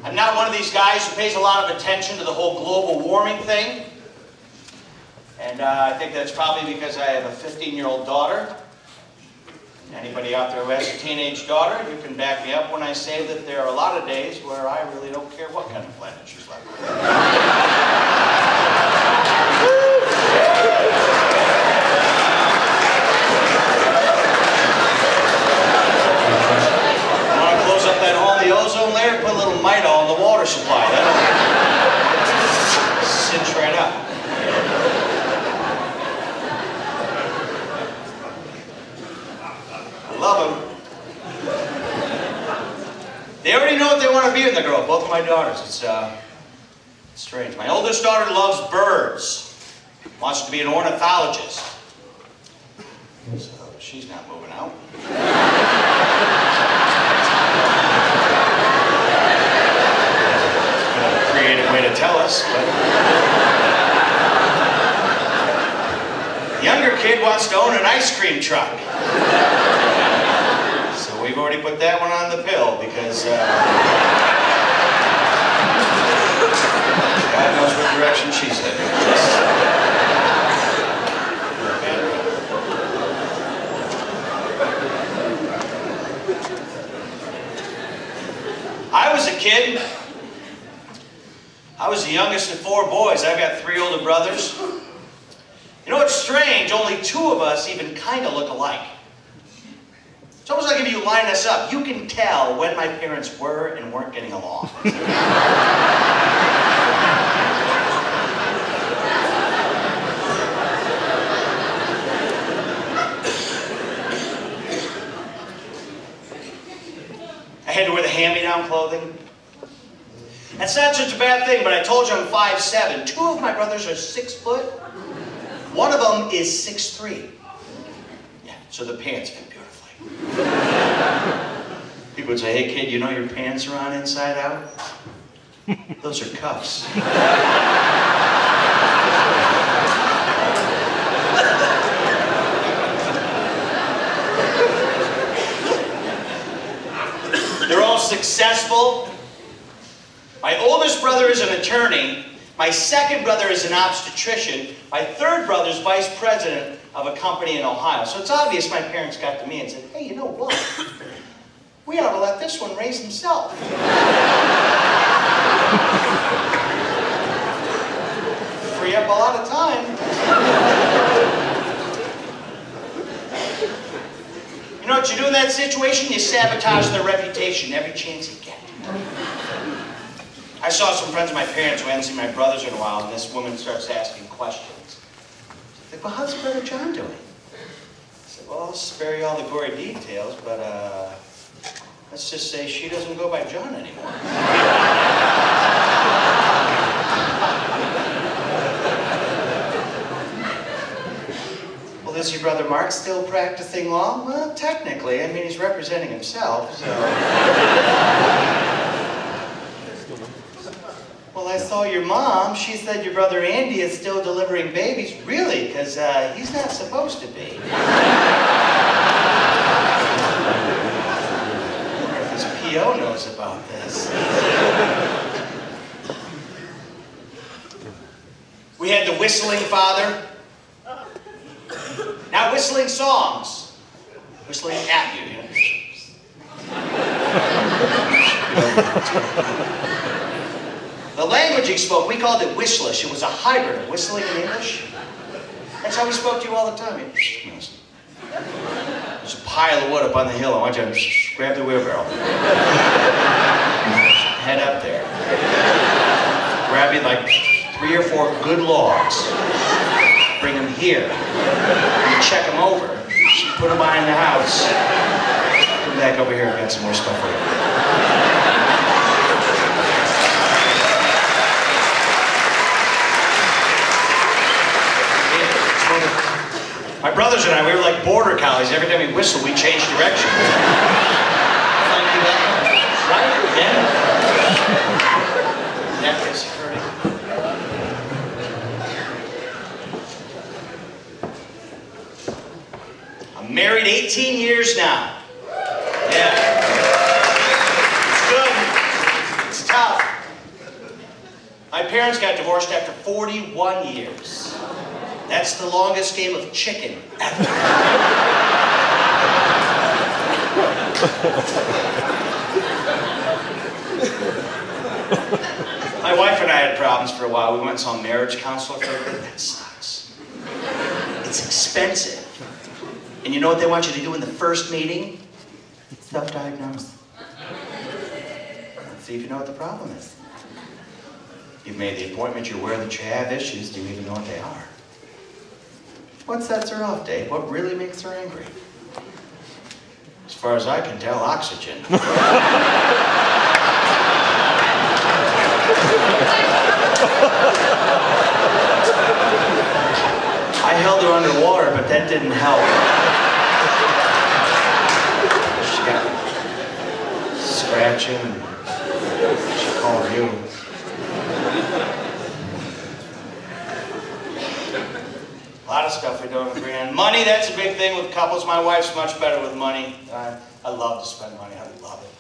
I'm not one of these guys who pays a lot of attention to the whole global warming thing. And I think that's probably because I have a 15-year-old daughter. Anybody out there who has a teenage daughter, you can back me up when I say that there are a lot of days where I really don't care what kind of planet she's like. Want to close up that hole in the ozone layer? Put a little Midol in the water supply. That'll cinch right up. Love them. They already know what they want to be when they grow up, both of my daughters. It's strange. My oldest daughter loves birds. Wants to be an ornithologist. So she's not moving out. A creative way to tell us, but... The younger kid wants to own an ice cream truck. So we've already put that one on the pill because God knows what direction she's heading. I was a kid. I was the youngest of 4 boys. I've got 3 older brothers. You know what's strange? Only 2 of us even kind of look alike. It's almost like if you line us up, you can tell when my parents were and weren't getting along. I had to wear the hand-me-down clothing. That's not such a bad thing, but I told you I'm 5'7". 2 of my brothers are 6 foot. 1 of them is 6'3". Yeah, so the pants fit beautifully. People would say, hey kid, you know your pants are on inside out? Those are cuffs. They're all successful. My oldest brother is an attorney. My second brother is an obstetrician. My third brother is vice president of a company in Ohio. So it's obvious my parents got to me and said, hey, you know what? We ought to let this one raise himself. Free up a lot of time. You know what you do in that situation? You sabotage their reputation every chance you get. I saw some friends of my parents who hadn't seen my brothers in a while, and this woman starts asking questions. She's like, well, how's Brother John doing? I said, well, I'll spare you all the gory details, but let's just say she doesn't go by John anymore. Well, is your brother Mark still practicing law? Well, technically. I mean, he's representing himself, so... Well, I saw your mom. She said your brother Andy is still delivering babies. Really? Because he's not supposed to be. I wonder if his PO knows about this. We had the whistling father. Not whistling songs. Whistling at you, you know. The language he spoke, we called it Wishlish. It was a hybrid of whistling and English. That's how we spoke to you all the time. There's a pile of wood up on the hill. I want you to grab the wheelbarrow. Head up there. Grab you like 3 or 4 good logs. Bring them here. You check them over. Put them behind the house. Come back over here. I've got some more stuff for you. My brothers and I, we were like border collies. Every time we whistled, we changed direction. Right? Again? Neck is hurting. I'm married 18 years now. Yeah. It's good. It's tough. My parents got divorced after 41 years. That's the longest game of chicken ever. My wife and I had problems for a while. We went and saw a marriage counselor for a bit. That sucks. It's expensive. And you know what they want you to do in the first meeting? Self-diagnose. Let's see if you know what the problem is. You've made the appointment, you're aware that you have issues. Do you even know what they are? What sets her off, Dave? What really makes her angry? As far as I can tell, oxygen. I held her underwater, but that didn't help. She got scratching, and she called you. A lot of stuff we don't agree on. Money, that's a big thing with couples. My wife's much better with money. I love to spend money. I love it.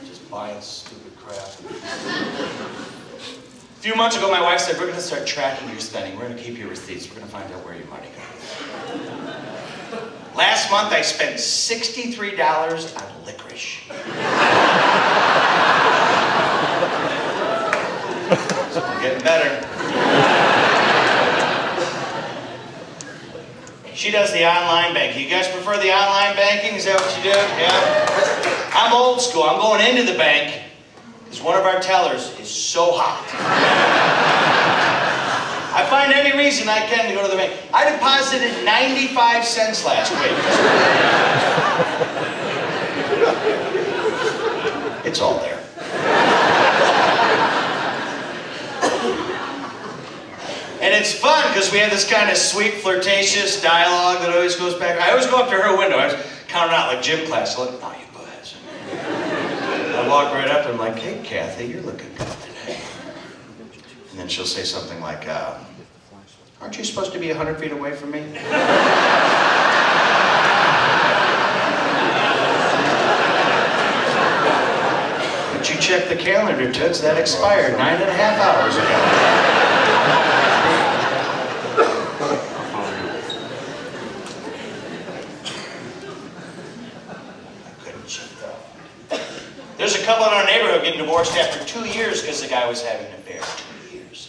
Just buying stupid crap. A few months ago, my wife said, we're going to start tracking your spending. We're going to keep your receipts. We're going to find out where your money goes. Last month, I spent $63 on licorice. So we're getting better. She does the online banking. You guys prefer the online banking? Is that what you do? Yeah? I'm old school. I'm going into the bank because one of our tellers is so hot. I find any reason I can to go to the bank. I deposited 95 cents last week. It's all there. And it's fun because we have this kind of sweet, flirtatious dialogue that always goes back. I always go up to her window. I was counting out like gym class. So like, oh, you buzz. I walk right up and I'm like, hey, Kathy, you're looking good today. And then she'll say something like, aren't you supposed to be 100 feet away from me? But you check the calendar, Toots. That expired 9.5 hours ago. There's a couple in our neighborhood getting divorced after 2 years because the guy was having an affair. 2 years.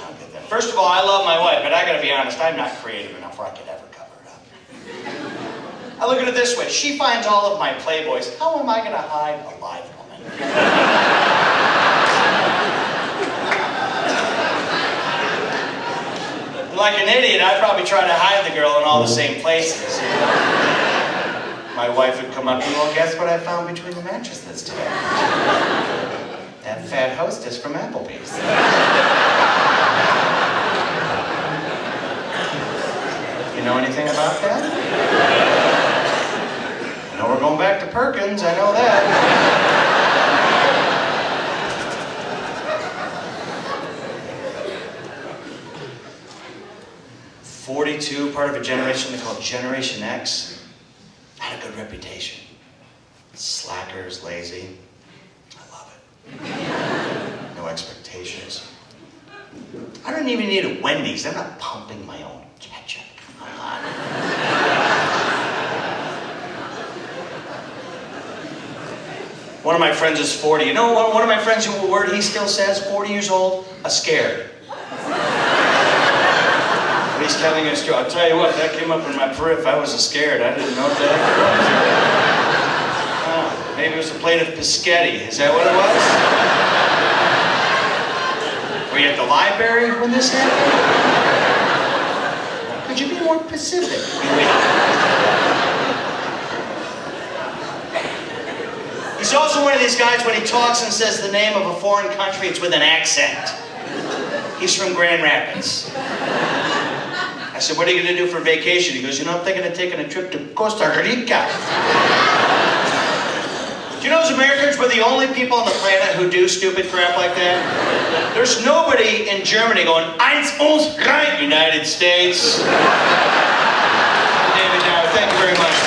I'll get that. First of all, I love my wife, but I gotta be honest, I'm not creative enough where I could ever cover it up. I look at it this way, she finds all of my Playboys. How am I gonna hide a live woman? Like an idiot, I'd probably try to hide the girl in all the same places. My wife would come up and, well, guess what I found between the mattresses today? That fat hostess from Applebee's. You know anything about that? I know we're going back to Perkins, I know that. 42, part of a generation they call Generation X. Had a good reputation. Slackers, lazy. I love it. No expectations. I don't even need a Wendy's. I'm not pumping my own ketchup. Come on. One of my friends is 40. You know one of my friends, who word he still says, 40 years old, a scared. He's telling us, I'll tell you what, that came up in my periph. I was scared. I didn't know what that was. Oh, maybe it was a plate of biscotti. Is that what it was? Were you at the library when this happened? Could you be more specific? He's also one of these guys when he talks and says the name of a foreign country, it's with an accent. He's from Grand Rapids. I said, what are you going to do for vacation? He goes, you know, I'm thinking of taking a trip to Costa Rica. Do you know, as Americans, we're the only people on the planet who do stupid crap like that? There's nobody in Germany going, eins, uns, rein, United States. David Dower, thank you very much.